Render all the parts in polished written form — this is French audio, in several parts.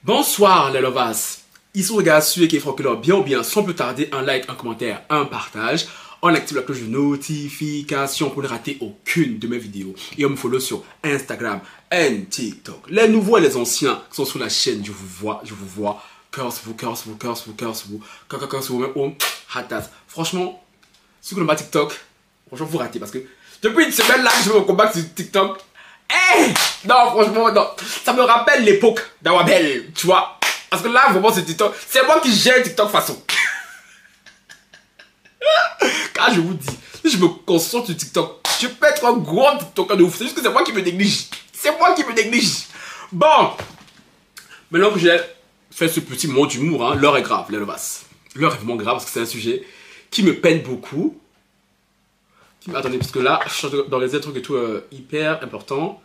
Bonsoir les lovas, ici le gars celui qui est franc bien ou bien sans plus tarder un like, un commentaire, un partage. On active la cloche de notification pour ne rater aucune de mes vidéos. Et on me follow sur Instagram et TikTok. Les nouveaux et les anciens qui sont sur la chaîne, je vous vois. Curse vous, hatas. Franchement, si vous n'avez pas TikTok, franchement vous ratez parce que depuis une semaine là, je me combat sur TikTok. Non, franchement, non. Ça me rappelle l'époque d'Awabel, tu vois. Parce que là, vraiment, c'est TikTok. C'est moi qui gère TikTok façon. Quand je vous dis, si je me concentre sur TikTok, je peux être un gros TikToker de ouf. C'est juste que c'est moi qui me néglige. C'est moi qui me néglige. Bon. Maintenant que j'ai fait ce petit moment d'humour, hein, l'heure est grave, les lovas. L'heure est vraiment grave parce que c'est un sujet qui me peine beaucoup. Attendez, parce que là, je suis dans les trucs et tout hyper important.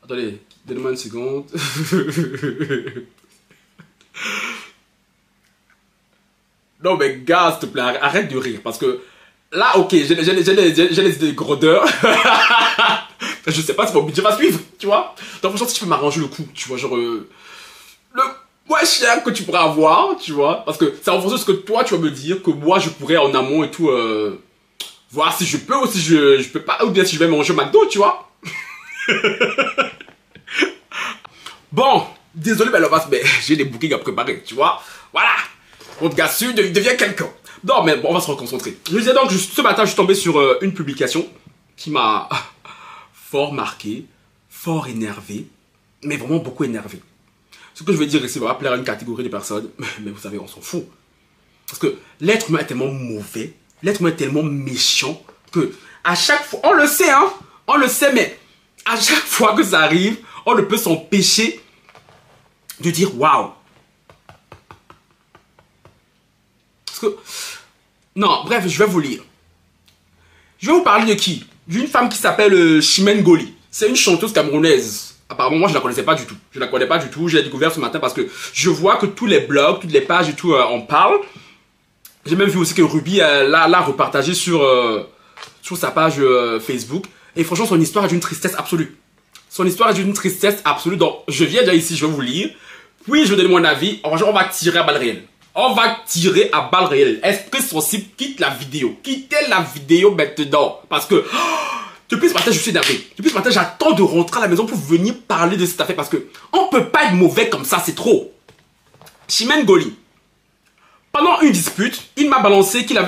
Attendez, donnez-moi une seconde. Non mais gars, s'il te plaît, arrête de rire. Parce que là, ok, j'ai les idées de grandeur. Je sais pas si mon budget va suivre, tu vois. Donc franchement, si tu peux m'arranger le coup, tu vois, genre... le moins cher que tu pourrais avoir, tu vois. Parce que c'est en fonction de ce que toi, tu vas me dire, que moi, je pourrais en amont et tout... voir si je peux ou si je peux pas, ou bien si je vais manger au McDo, tu vois. Bon, désolé, mais j'ai des bookings à préparer, tu vois. Voilà. Mon gars sûr devient quelqu'un. Non, mais bon, on va se reconcentrer. Je disais donc, ce matin, je suis tombé sur une publication qui m'a fort marqué, fort énervé, mais vraiment beaucoup énervé. Ce que je veux dire ici va plaire à une catégorie de personnes, mais vous savez, on s'en fout. Parce que l'être humain est tellement mauvais, l'être humain est tellement méchant que à chaque fois, on le sait, hein, on le sait, mais à chaque fois que ça arrive, on ne peut s'empêcher de dire waouh. Parce que, non, bref, je vais vous lire. Je vais vous parler de qui? D'une femme qui s'appelle Chimène Goli. C'est une chanteuse camerounaise. Apparemment, moi, je ne la connaissais pas du tout. Je ne la connais pas du tout. Je l'ai découvert ce matin parce que je vois que tous les blogs, toutes les pages et tout en parlent. J'ai même vu aussi que Ruby l'a repartagé sur sa page Facebook. Et franchement, son histoire est d'une tristesse absolue. Son histoire est d'une tristesse absolue. Donc, je viens déjà ici, je vais vous lire. Puis, je vais donner mon avis. On va tirer à balles réelles. On va tirer à balles réelles. Est-ce que son site quitte la vidéo? Quittez la vidéo maintenant. Parce que, depuis ce matin, je suis énervé. Depuis ce matin, j'attends de rentrer à la maison pour venir parler de cette affaire. Parce que, on peut pas être mauvais comme ça, c'est trop. Chimène Goli. Pendant une dispute, il m'a balancé qu'il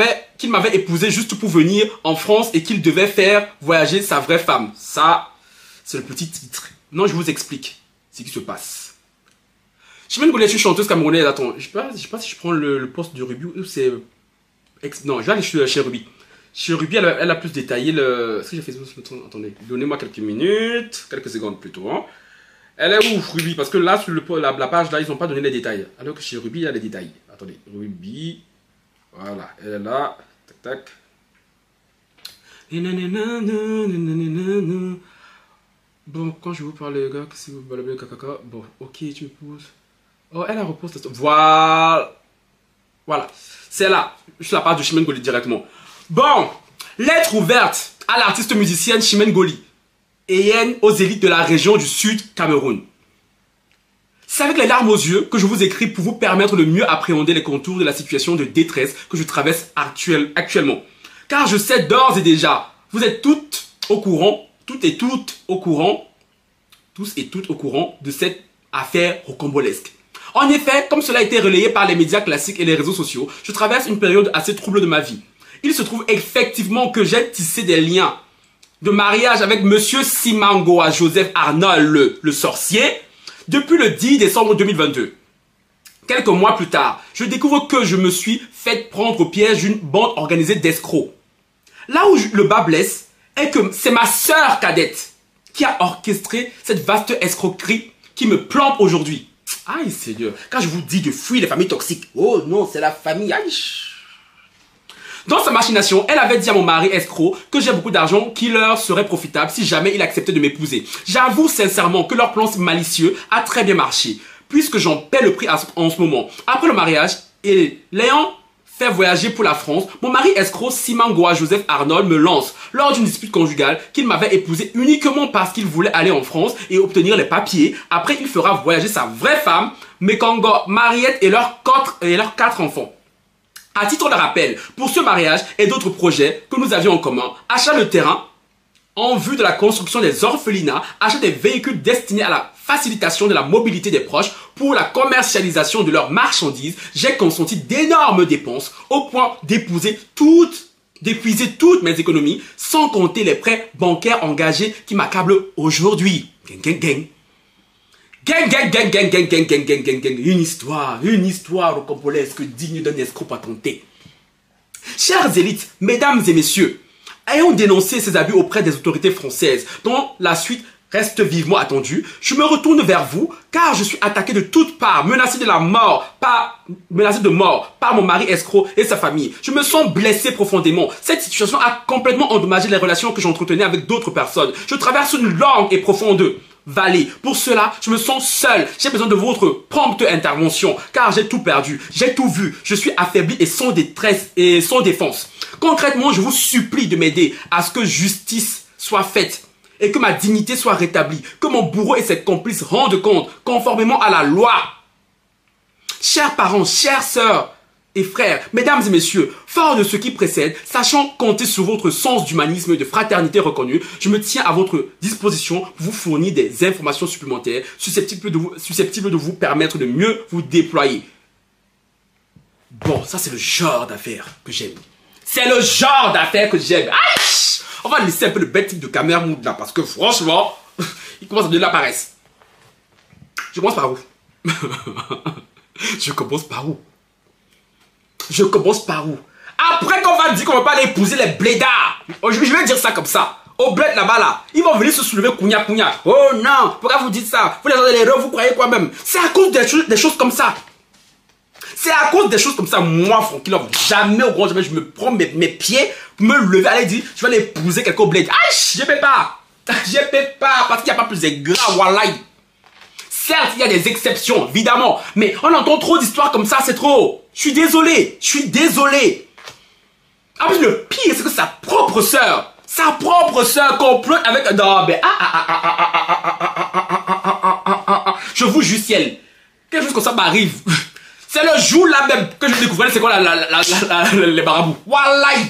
m'avait épousé juste pour venir en France et qu'il devait faire voyager sa vraie femme. Ça, c'est le petit titre. Non, je vous explique ce qui se passe. Chimène Goli est une chanteuse camerounaise. Attends, je sais pas si je prends le poste de Ruby ou c'est... Non, je vais aller chez Ruby. Chez Ruby, elle a plus détaillé le... Est-ce que j'ai fait ça? Attendez, donnez-moi quelques minutes, quelques secondes plutôt. Hein. Elle est où, Ruby? Parce que là, sur la page, là, ils n'ont pas donné les détails. Alors que chez Ruby, il y a les détails. Attendez, Ruby. Voilà, elle est là. Tac, tac. Bon, quand je vous parle, les gars, si vous balabez caca, bon, ok, tu me pousses. Oh, elle a reposté. Voilà. Voilà. C'est là. Sur la page de Chimène Goli directement. Bon, lettre ouverte à l'artiste musicienne Chimène Goli. Ayenne aux élites de la région du Sud Cameroun. C'est avec les larmes aux yeux que je vous écris pour vous permettre de mieux appréhender les contours de la situation de détresse que je traverse actuellement. Car je sais d'ores et déjà, vous êtes toutes au courant, tous et toutes au courant de cette affaire rocambolesque. En effet, comme cela a été relayé par les médias classiques et les réseaux sociaux, je traverse une période assez trouble de ma vie. Il se trouve effectivement que j'ai tissé des liens de mariage avec Monsieur Simangoa Joseph Arnold le sorcier depuis le 10 décembre 2022. Quelques mois plus tard, je découvre que je me suis fait prendre au piège d'une bande organisée d'escrocs. Là où le bas blesse est que c'est ma sœur cadette qui a orchestré cette vaste escroquerie qui me plante aujourd'hui. Aïe Seigneur, quand je vous dis de fuir les familles toxiques, oh non, c'est la famille, aïe. Dans sa machination, elle avait dit à mon mari escroc que j'ai beaucoup d'argent qui leur serait profitable si jamais il acceptait de m'épouser. J'avoue sincèrement que leur plan malicieux a très bien marché, puisque j'en paie le prix en ce moment. Après le mariage, et l'ayant fait voyager pour la France, mon mari escroc Simon Goa Joseph Arnold me lance lors d'une dispute conjugale qu'il m'avait épousé uniquement parce qu'il voulait aller en France et obtenir les papiers. Après, il fera voyager sa vraie femme, Mekongo, Mariette et leurs 4 enfants. À titre de rappel, pour ce mariage et d'autres projets que nous avions en commun, achat de terrain en vue de la construction des orphelinats, achat des véhicules destinés à la facilitation de la mobilité des proches pour la commercialisation de leurs marchandises, j'ai consenti d'énormes dépenses au point d'épuiser toutes mes économies, sans compter les prêts bancaires engagés qui m'accablent aujourd'hui. Une histoire rocambolesque digne d'un escroc patenté. Chères élites, mesdames et messieurs, ayant dénoncé ces abus auprès des autorités françaises, dont la suite reste vivement attendue, je me retourne vers vous car je suis attaqué de toutes parts, menacé de mort par mon mari escroc et sa famille. Je me sens blessé profondément. Cette situation a complètement endommagé les relations que j'entretenais avec d'autres personnes. Je traverse une longue et profonde vallée. Pour cela, je me sens seul. J'ai besoin de votre prompte intervention car j'ai tout perdu, j'ai tout vu. Je suis affaibli et sans détresse et sans défense. Concrètement, je vous supplie de m'aider à ce que justice soit faite et que ma dignité soit rétablie, que mon bourreau et ses complices rendent compte conformément à la loi. Chers parents, chères sœurs et frères, mesdames et messieurs, fort de ce qui précède, sachant compter sur votre sens d'humanisme et de fraternité reconnu, je me tiens à votre disposition pour vous fournir des informations supplémentaires susceptibles de vous permettre de mieux vous déployer. Bon, ça c'est le genre d'affaires que j'aime. C'est le genre d'affaires que j'aime. Aïe! On va laisser un peu le bête type de Kamer Mood là, parce que franchement, il commence à donner la paresse. Je commence par où? Je commence par où? Après qu'on va dire qu'on va pas aller épouser les blédards. Je vais dire ça comme ça. Au bled là-bas là, ils vont venir se soulever kounya. Oh non, pourquoi vous dites ça? Vous les avez l'erreur, vous croyez quoi même? C'est à cause des choses comme ça. C'est à cause des choses comme ça, moi, Francky Love, jamais au grand jamais je me prends mes pieds, me lever, aller dire, je vais aller épouser quelqu'un au bled. Aïe, je peux pas. Je peux pas, parce qu'il n'y a pas plus de gras, wallahi. Certes, il y a des exceptions, évidemment, mais on entend trop d'histoires comme ça, c'est trop. Je suis désolé. En plus, le pire, c'est que sa propre sœur complote avec... Non, mais... Je vous jure, ciel. Quelque chose comme ça m'arrive. C'est le jour là même que je découvrais c'est quoi les marabouts. Wallahi.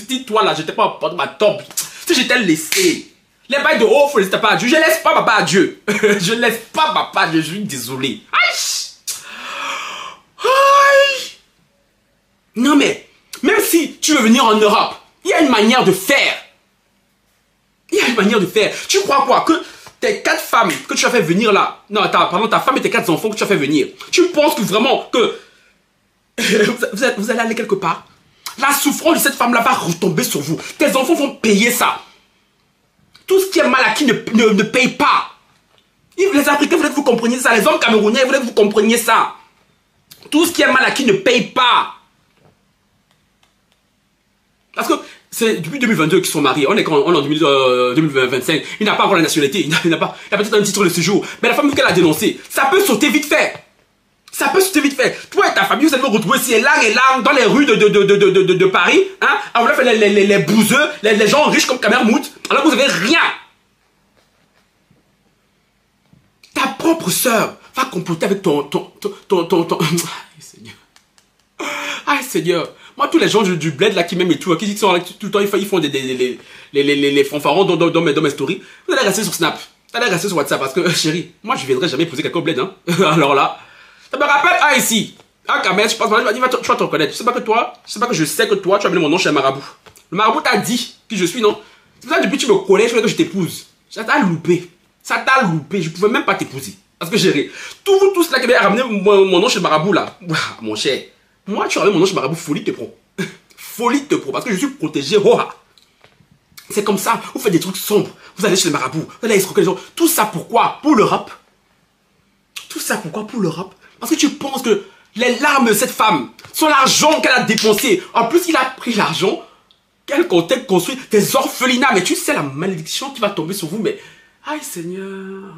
Dis-toi là, j'étais pas en porte ma top. Si j'étais laissé. Les bails de haut, faut laisser pas à Dieu. Je laisse pas papa à Dieu. Je laisse pas papa à Dieu. Je suis désolé. Aïe. Non mais, même si tu veux venir en Europe, il y a une manière de faire. Tu crois quoi? Que tes 4 femmes que tu as fait venir là, non, ta femme et tes 4 enfants que tu as fait venir, tu penses que vraiment que vous allez aller quelque part? La souffrance de cette femme-là va retomber sur vous. Tes enfants vont payer ça. Tout ce qui est mal acquis ne paye pas. Les Africains voulaient que vous compreniez ça. Les hommes camerounais voulaient que vous compreniez ça. Tout ce qui est mal acquis ne paye pas. Parce que c'est depuis 2022 qu'ils sont mariés. On est en 2025. Il n'a pas encore la nationalité. Il n'a pas peut-être un titre de séjour. Mais la femme qu'elle a dénoncée, ça peut sauter vite fait. Toi et ta famille, vous allez vous retrouver si et là dans les rues de Paris. Hein, à vouloir faire les bouseux, les gens riches comme Kamer Mout, alors que vous n'avez rien. Ta propre sœur va comploter avec ton... Aïe, Seigneur. Aïe, Seigneur. Moi, tous les gens du bled là qui m'aiment et tout, qui sont là, tout le temps, ils font les fanfarons dans mes stories. Vous allez rester sur Snap. Vous allez rester sur WhatsApp parce que, chérie, moi, je ne viendrai jamais épouser quelqu'un au bled. Hein. Alors là, ça me rappelle, ici. Kamer, je pense, tu vas te reconnaître. Tu sais pas que je sais que toi, tu as amené mon nom chez un marabout. Le marabout t'a dit qui je suis, non? C'est pour ça que depuis que tu me connais, je voulais que je t'épouse. Ça t'a loupé. Je pouvais même pas t'épouser. Parce que chérie, tout cela qui m'a ramené mon nom chez le marabout là. Mon cher. Moi, tu ramènes mon nom chez marabout, folie te prend. Folie te prend. Parce que je suis protégé. C'est comme ça. Vous faites des trucs sombres. Vous allez chez le marabout. Vous allez escroquer les gens. Tout ça pourquoi? Pour l'Europe. Parce que tu penses que les larmes de cette femme sont l'argent qu'elle a dépensé. En plus, il a pris l'argent qu'elle comptait construire des orphelinats. Mais tu sais la malédiction qui va tomber sur vous. Mais, aïe Seigneur.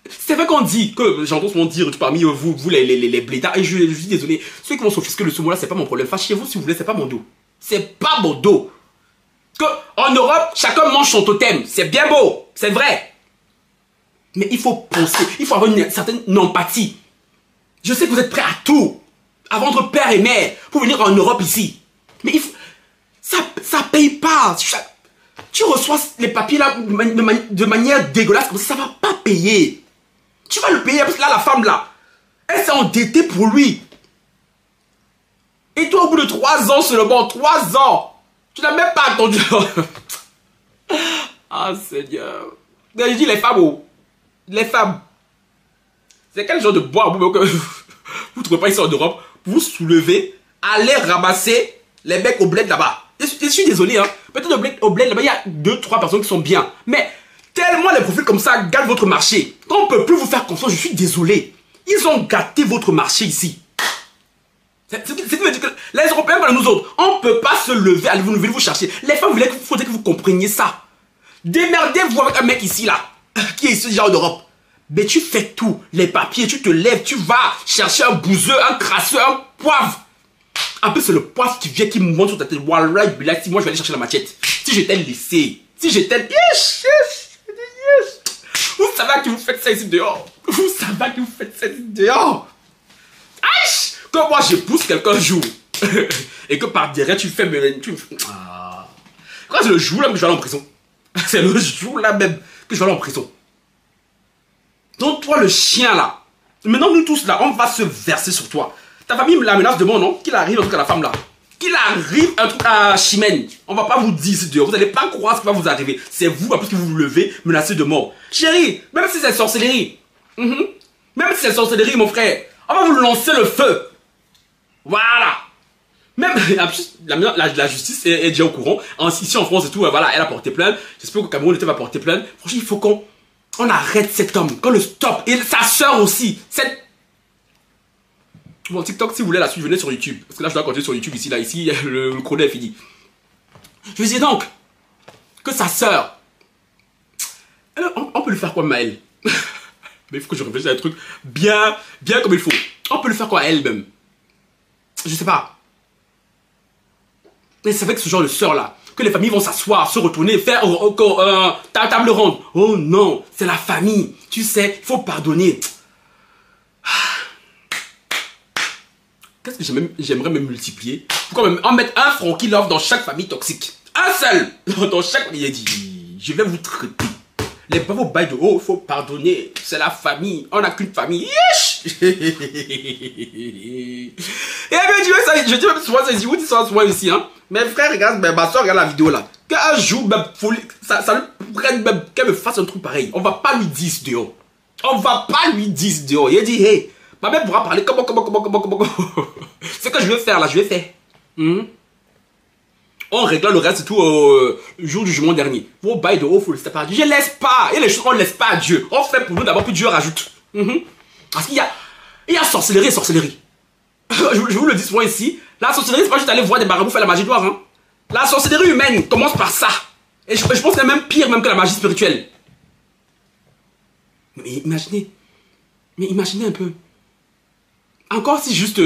C'est vrai qu'on dit que j'entends souvent dire parmi vous les blédards, et je suis désolé, ceux qui vont s'offusquer de ce mot-là, c'est pas mon problème. Fâchez-vous si vous voulez, c'est pas mon dos. C'est pas mon dos. Que en Europe, chacun mange son totem. C'est bien beau, c'est vrai. Mais il faut penser, il faut avoir une certaine empathie. Je sais que vous êtes prêts à tout, à vendre père et mère pour venir en Europe ici. Mais il faut, ça paye pas. Tu reçois les papiers là de manière dégueulasse comme ça va pas payer. Tu vas le payer parce que là, la femme là, elle s'est endettée pour lui. Et toi, au bout de 3 ans seulement, 3 ans, tu n'as même pas attendu. Ah, Seigneur. Je dis les femmes, oh. Les femmes. C'est quel genre de bois que vous ne trouvez pas ici en Europe? Vous soulevez, allez ramasser les mecs au bled là-bas. Je suis désolé, hein. Peut-être au bled là-bas, il y a 2-3 personnes qui sont bien. Mais tellement les profils comme ça gâtent votre marché. Quand on ne peut plus vous faire confiance, je suis désolé. Ils ont gâté votre marché ici. C'est ce qui me dit que les Européens comme nous autres, on ne peut pas se lever, allez vous chercher. Les femmes, il faudrait que vous compreniez ça. Démerdez-vous avec un mec ici, là, qui est ici déjà en Europe. Mais tu fais tout, les papiers, tu te lèves, tu vas chercher un bouseux, un crasseux, un poivre. En plus, c'est le poivre qui vient, qui me monte sur ta tête. Wallah, si moi je vais aller chercher la machette. Si j'étais laissé, si j'étais... Vous savez que vous faites ça ici dehors. Vous savez que vous faites ça ici dehors. Aïe! Que moi je pousse quelqu'un un jour. Et que par derrière tu fais... Ah. Quand c'est le jour là que je vais aller en prison. C'est le jour là même que je vais aller en prison. Donc toi le chien là. Maintenant nous tous là, on va se verser sur toi. Ta famille la menace de mort, non? Qu'il arrive un truc à la femme là. Qu'il arrive un truc à Chimène. On va pas vous dire ici dehors. Vous n'allez pas croire ce qui va vous arriver. C'est vous, après que vous vous levez, menacé de mort. Chérie, même si c'est sorcellerie. Même si c'est sorcellerie, mon frère. On va vous lancer le feu. Voilà. Même la justice est déjà au courant. Ici en France et tout, voilà, elle a porté plainte. J'espère que Cameroun va porter plainte. Franchement, il faut qu'on arrête cet homme. Qu'on le stoppe. Et sa soeur aussi. Bon, TikTok, si vous voulez la suite, venez sur YouTube. Parce que là, je dois continuer sur YouTube ici. Là, ici, le chrono est fini. Je disais donc que sa soeur, on peut lui faire quoi, Maëlle? Mais il faut que je réfléchisse à un truc bien comme il faut. On peut le faire quoi à elle-même? Je sais pas. Mais c'est avec ce genre de sœur là que les familles vont s'asseoir, se retourner, faire ta table ronde. Oh non, c'est la famille. Tu sais, il faut pardonner. Qu'est-ce que j'aimerais me multiplier? Faut quand même en mettre un Francky Love dans chaque famille toxique. Un seul dans chaque famille. Il a dit, je vais vous traiter. Les pauvres bails de haut, il faut pardonner. C'est la famille. On n'a qu'une famille. Et bien, je dis même souvent, vous dites ça souvent ici, hein. Mes frères, regarde, ma soeur regarde la vidéo là. Qu'un jour, ça lui prenne, qu'elle me fasse un truc pareil. On va pas lui dire dehors. On va pas lui dire dehors. Il a dit, hey, ma mère pourra parler comment. Ce que je vais faire là, je vais faire. On régla le reste tout le jour du jugement dernier. Vos bails de haut, faut le laisser pas à Dieu. Je laisse pas. Il y a les choses qu'on ne laisse pas à Dieu. On fait pour nous d'abord, puis Dieu rajoute. Parce qu'il y a sorcellerie et sorcellerie. je vous le dis souvent ici. La sorcellerie, c'est pas juste aller voir des marabouts faire la magie noire. Hein. La sorcellerie humaine commence par ça. Et je pense que c'est même pire même que la magie spirituelle. Mais imaginez un peu. Encore si juste...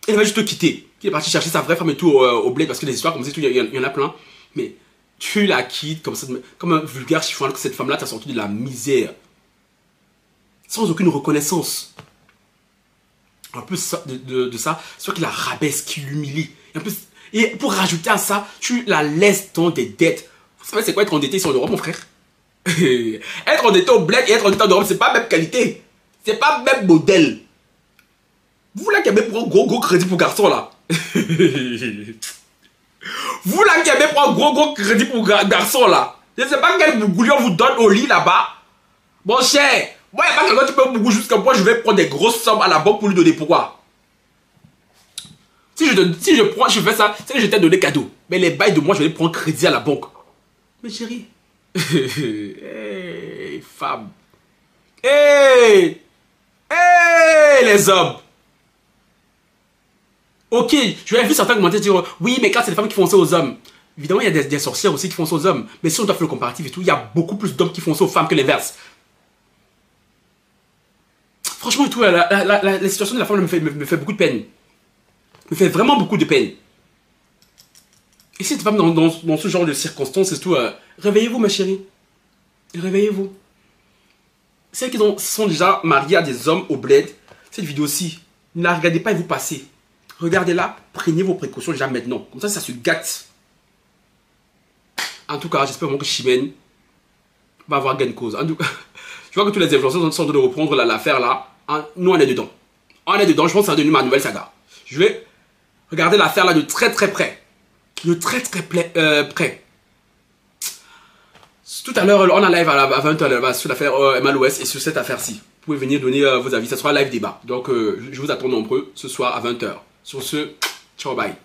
elle va juste te quitter. Qui est parti chercher sa vraie femme et tout au bled. Parce que les histoires comme ça, il y en a plein. Mais tu la quittes comme ça, comme un vulgaire chiffon, alors que cette femme-là t'a sorti de la misère. Sans aucune reconnaissance. En plus de ça, c'est toi qui la rabaisse, qui l'humilie. Et pour rajouter à ça, tu la laisses dans des dettes. Vous savez c'est quoi être endetté ici en Europe, mon frère? Être endetté au bled et être endetté en Europe, c'est pas la même qualité. C'est pas le même modèle. Vous là qui aimez prendre gros crédit pour garçon là. Vous là qui aimez prendre gros crédit pour garçon là. Je sais pas quel bougoulion vous donne au lit là-bas. Mon cher, moi il n'y a pas quelqu'un qui peut bougou jusqu'à moi je vais prendre des grosses sommes à la banque pour lui donner. Pourquoi? Si je fais ça, c'est que je t'ai donné cadeau. Mais les bails de moi, je vais prendre crédit à la banque. Mais chérie. Hey, femme. Hey, les hommes. Ok, je vais vu certains commentaires dire oui, mais quand c'est les femmes qui font ça aux hommes. Évidemment, il y a des sorcières aussi qui font ça aux hommes. Mais si on doit faire le comparatif et tout, il y a beaucoup plus d'hommes qui font ça aux femmes que l'inverse. Franchement, et tout, la situation de la femme me fait beaucoup de peine. Me fait vraiment beaucoup de peine. Et cette femme dans ce genre de circonstances et tout, réveillez-vous ma chérie. Réveillez-vous. Celles qui sont déjà mariées à des hommes au bled, cette vidéo-ci, ne la regardez pas et vous passez. Regardez-la, prenez vos précautions déjà maintenant. Comme ça se gâte. En tout cas, j'espère vraiment que Chimène va avoir gain de cause. En tout cas, je vois que tous les influenceurs sont en train de reprendre l'affaire là. Nous, on est dedans. On est dedans. Je pense que ça va devenir ma nouvelle saga. Je vais regarder l'affaire là de très très près. De très très près. Tout à l'heure, on a live à 20h sur l'affaire MLOS et sur cette affaire-ci. Vous pouvez venir donner vos avis. Ça sera live débat. Donc, je vous attends nombreux ce soir à 20h. Sur ce, ciao, bye.